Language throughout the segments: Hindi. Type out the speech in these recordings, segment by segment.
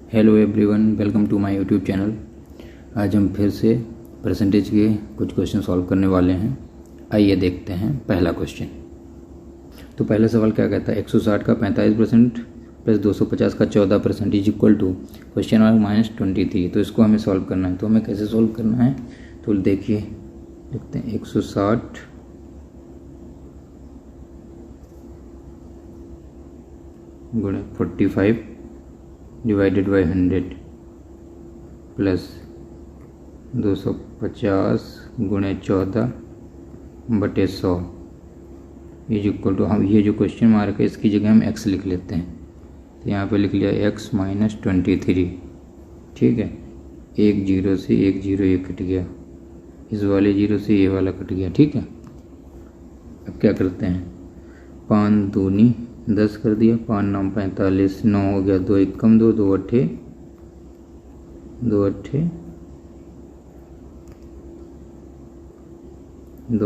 Hello everyone, welcome to my YouTube channel. आज हम फिर से परसेंटेज के कुछ क्वेश्चन सॉल्व करने वाले हैं। आइए देखते हैं पहला क्वेश्चन। तो पहला सवाल क्या कहता है, 160 का 45% प्लस 250 का 14% is equal to question mark -23। तो इसको हमें सॉल्व करना है। तो हमें कैसे सॉल्व करना है, तो देखिए देखते हैं। 160 गुणे 45 डिवाइडेड बाई 100 प्लस 250 गुणे 14 बटे 100 इज इक्वल टू, हम ये जो क्वेश्चन मार्क है इसकी जगह हम x लिख लेते हैं। तो यहाँ पे लिख लिया x -23। ठीक है, एक जीरो से एक जीरो ये कट गया, इस वाले जीरो से ये वाला कट गया। ठीक है, अब क्या करते हैं, 5 दूनी 10 कर दिया, 5 9 45, 9 हो गया, 2 1 कम 2, 2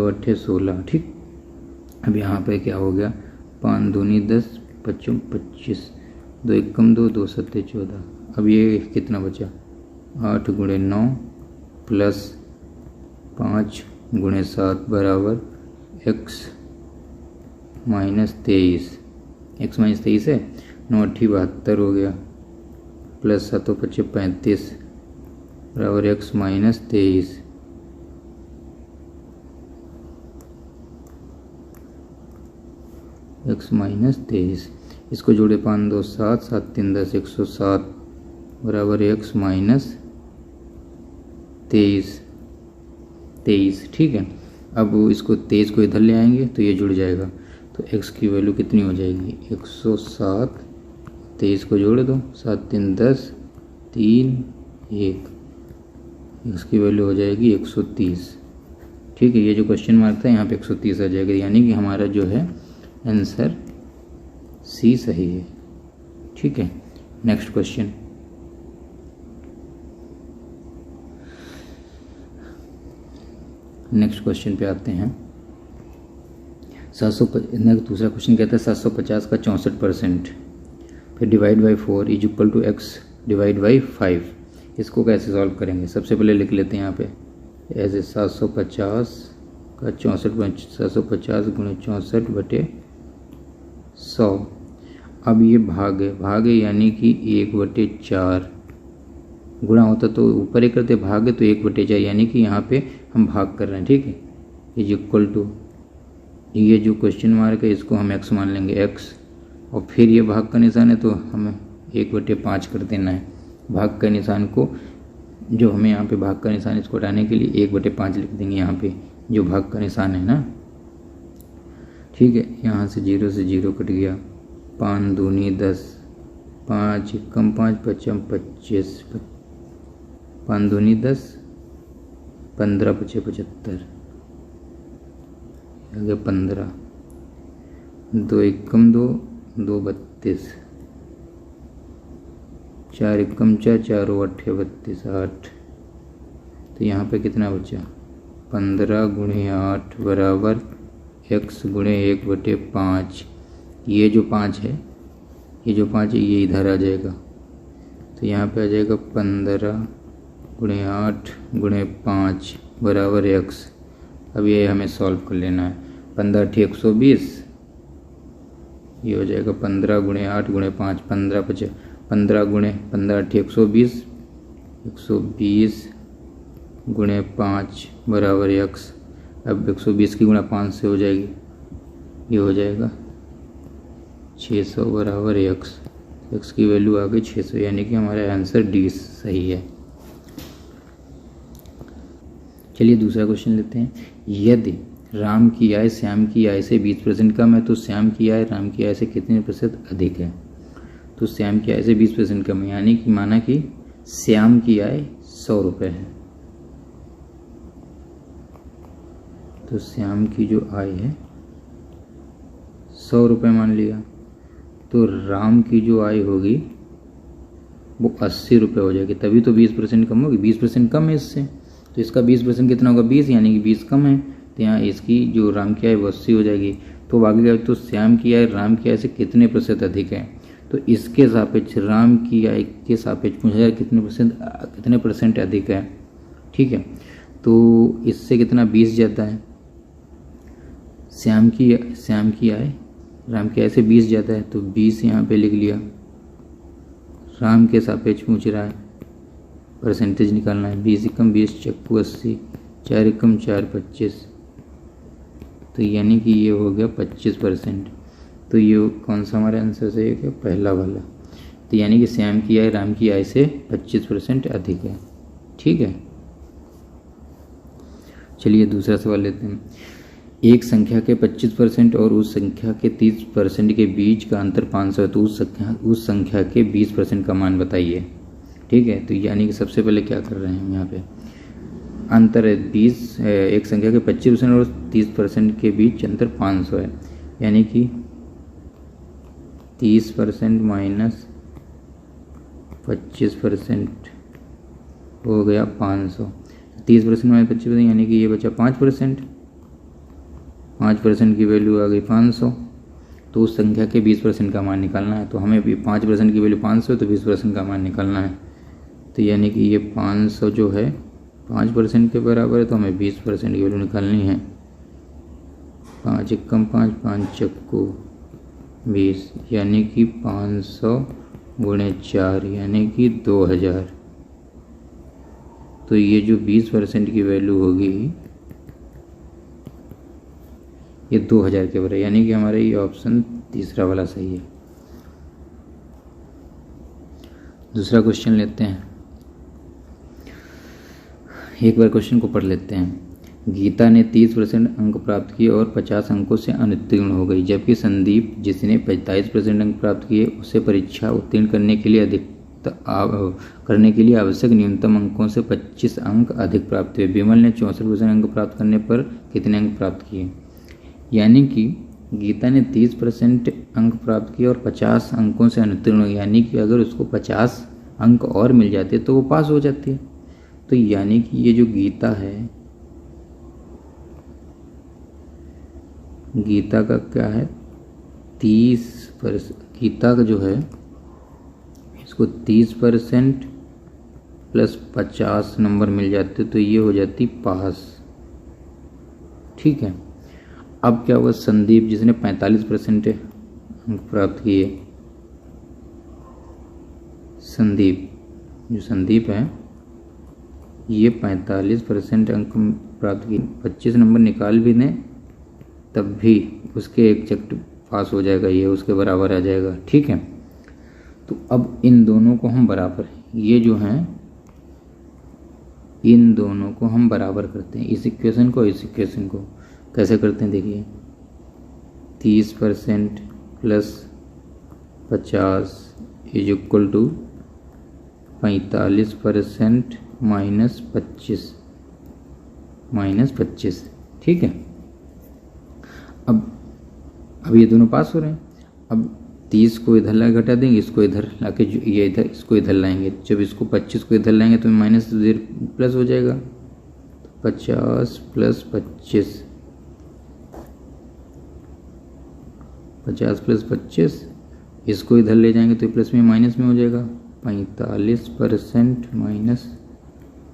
अट्ठे 16। ठीक, अब यहाँ पे क्या हो गया, 5 दूनी 10, 5 25, 2 1 कम 2, 2 7 14। अब ये कितना बचा, 8 गुणे 9 प्लस 5 गुणे 7 बराबर x -23। x -23 है, 9 8 72 हो गया, प्लस 7 5 35 बराबर x -23। x -23 इसको जोड़े, 5 2 7, 7 3 10, 107 बराबर x -23। ठीक है, अब इसको 23 को इधर ले आएंगे तो ये जुड़ जाएगा। तो x की वैल्यू कितनी हो जाएगी, 107, 23 को जोड़ दो, 7 3 10, 3 1, x की वैल्यू हो जाएगी 130। ठीक है, ये जो क्वेश्चन मार्क था यहाँ पे 130 आ जाएगा, यानी कि हमारा जो है आंसर सी सही है। ठीक है, नेक्स्ट क्वेश्चन। नेक्स्ट क्वेश्चन पे आते हैं। 750 दूसरा क्वेश्चन कहता है 750 का 64%, फिर divide by 4 is equal to x divide by 5। इसको कैसे सॉल्व करेंगे, सबसे पहले लिख लेते हैं यहाँ पे ऐसे 750 का 750 गुणे 64 बटे 100। अब ये भाग है यानी कि 1/4 गुणा होता तो ऊपर ही करते, भाग है तो 1/4, यानी कि यहाँ पे हम भाग कर रहे हैं। ठीक है, इज इक्वल टू, ये जो क्वेश्चन मार्क है इसको हम x मान लेंगे x, और फिर ये भाग का निशान है तो हमें 1/5 कर देना है। भाग का निशान को, जो हमें यहाँ पे भाग का निशान, इसको हटाने के लिए 1/5 लिख देंगे यहाँ पे, जो भाग का निशान है ना। ठीक है, यहाँ से 0 से 0 कट गया, 5 दूनी 10, 5 कम 5 5 25, 5 दूनी 10, 15 5 75, 15, 2 1 कम 2, 2 32, 4 1 कम 4, 4 8 32, 8। तो यहाँ पे कितना बचा, 15 गुणे 8 बराबर x गुणे 1/5। ये जो 5 है, ये इधर आ जाएगा, तो यहाँ पे आ जाएगा 15 गुणे 8 गुणे 5 बराबर x। अब ये हमें सॉल्व कर लेना है। 15 8 120, ये हो जाएगा 15 गुणे 8 गुणे 5, 15 गुणे 15 8 120, 120 गुणे 5 बराबर x। अब 120 की गुणा 5 से हो जाएगी, ये हो जाएगा 600 बराबर x की वैल्यू आ गई 600, यानी कि हमारा आंसर डी सही है। चलिए दूसरा क्वेश्चन लेते हैं। यदि राम की आय श्याम की आय से 20% कम है तो श्याम की आय राम की आय से कितने प्रतिशत अधिक है। तो श्याम की आय से 20% कम है, यानी कि माना कि श्याम की आय 100 रुपये है, तो श्याम की जो आय है 100 रुपये मान लिया, तो राम की जो आय होगी वो 80 रुपये हो जाएगी, तभी तो 20% कम होगी। 20% कम है इससे, तो इसका 20% कितना होगा, 20, यानी कि 20 कम है, तो यहाँ इसकी जो राम की आय वो 80 हो जाएगी। तो आगे गया, तो श्याम की आय राम की आय से कितने प्रतिशत अधिक है। तो इसके सापेक्ष राम की आय के सापेक्ष पूछा जाए कितने परसेंट अधिक है। ठीक है, तो इससे कितना 20 जाता है। श्याम की आय राम की आय से 20 जाता है, तो 20 यहाँ पे लिख लिया। राम के सापेक्ष पूछ रहा है, परसेंटेज निकालना है। 20 एकम 20 चक्कू 80, 4 एकम 4 25, तो यानी कि ये हो गया 25%। तो ये कौन सा हमारे आंसर से है, पहला वाला। तो यानी कि श्याम की आय राम की आय से 25% अधिक है। ठीक है, चलिए दूसरा सवाल लेते हैं। एक संख्या के 25% और उस संख्या के 30% के बीच का अंतर 500 है, तो उस संख्या के 20% का मान बताइए। ठीक है, तो यानी कि सबसे पहले क्या कर रहे हैं हम यहाँ पे, अंतर है 20, एक संख्या के 25% और 30% के बीच अंतर 500 है, यानी कि 30% माइनस 25% हो गया 500। 30% माइनस 25% यानी कि ये बचा 5%। 5% की वैल्यू आ गई 500, तो उस संख्या के 20% का मान निकालना है। तो हमें भी 5% की वैल्यू 500, तो 20% का मान निकालना है। तो यानी कि ये 500 जो है 5% के बराबर है, तो हमें 20% की वैल्यू निकालनी है। 5 एकम 5, 5 चक्कू 20, यानी कि 500 गुणे 4 यानी कि 2000। तो ये जो 20% की वैल्यू होगी ये 2000 के बराबर, यानी कि हमारा ये ऑप्शन तीसरा वाला सही है। दूसरा क्वेश्चन लेते हैं, एक बार क्वेश्चन को पढ़ लेते हैं। गीता ने 30% अंक प्राप्त किए और 50 अंकों से अनुत्तीर्ण हो गई, जबकि संदीप जिसने 45% अंक प्राप्त किए उसे परीक्षा उत्तीर्ण करने के लिए आवश्यक न्यूनतम अंकों से 25 अंक अधिक प्राप्त हुए। विमल ने 64% अंक प्राप्त करने पर कितने अंक प्राप्त किए। यानी कि गीता ने 30% अंक प्राप्त किए और 50 अंकों से अनुत्तीर्ण हो, यानी कि अगर उसको 50 अंक और मिल जाते तो वो पास हो जाती है। तो यानी कि ये जो गीता है, गीता का क्या है 30%, गीता का जो है इसको 30% प्लस 50 नंबर मिल जाते तो ये हो जाती पास। ठीक है, अब क्या हुआ, संदीप जिसने 45% अंक प्राप्त किए, संदीप है ये 45% अंक प्राप्त किए, 25 नंबर निकाल भी दें तब भी उसके एग्जैक्ट पास हो जाएगा, ये उसके बराबर आ जाएगा। ठीक है, तो अब इन दोनों को हम बराबर, ये जो हैं इन दोनों को हम बराबर करते हैं, इस इक्वेशन को इस इक्वेशन को। कैसे करते हैं देखिए, 30% plus 50 is equal to 45% minus 25। ठीक है, अब ये दोनों पास हो रहे हैं। अब 30 को इधर ला घटा देंगे, इसको इधर लाके ये इधर, इसको इधर लाएंगे। जब इसको 25 को इधर लाएंगे तो माइनस प्लस हो जाएगा, 50 प्लस 25, 50 प्लस 25, इसको इधर ले जाएंगे तो प्लस में माइनस में हो जाएगा। 45% माइनस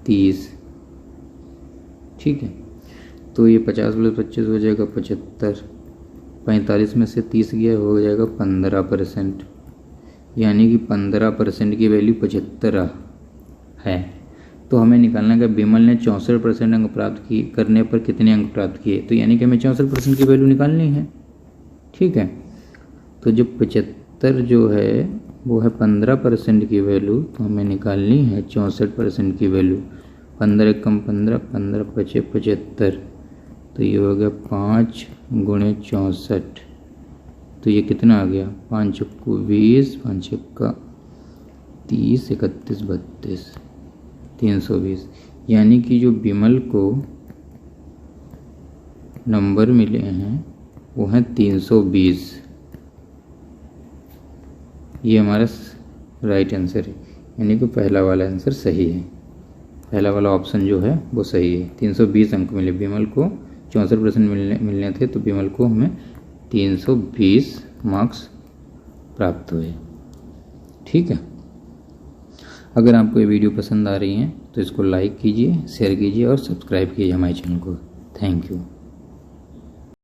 30। ठीक है, तो ये 50 प्लस 25 हो जाएगा 75। 45 में से 30 गया, हो जाएगा 15%, यानी कि 15% की वैल्यू 75 है। तो हमें निकालना है कि विमल ने 64% अंक प्राप्त करने पर कितने अंक प्राप्त किए। तो यानी कि हमें 64% की वैल्यू निकालनी है। ठीक है, तो जो 75 जो है वो है 15% की वैल्यू, तो हमें निकालनी है 64% की वैल्यू। 15 कम 15, 15 पचे 75, तो ये हो गया 5 गुणे 64। तो ये कितना आ गया, 5 चक्कू 20, 5 चक्का 30, 31 32, 320। यानी कि जो विमल को नंबर मिले हैं वो हैं 320। ये हमारा राइट आंसर है, यानी कि पहला वाला आंसर सही है। पहला वाला ऑप्शन जो है वो सही है। 320 अंक मिले विमल को, 64% मिलने थे, तो विमल को हमें 320 मार्क्स प्राप्त हुए। ठीक है। अगर आपको ये वीडियो पसंद आ रही है तो इसको लाइक कीजिए, शेयर कीजिए और सब्सक्राइब कीजिए हमारे चैनल को। Thank you.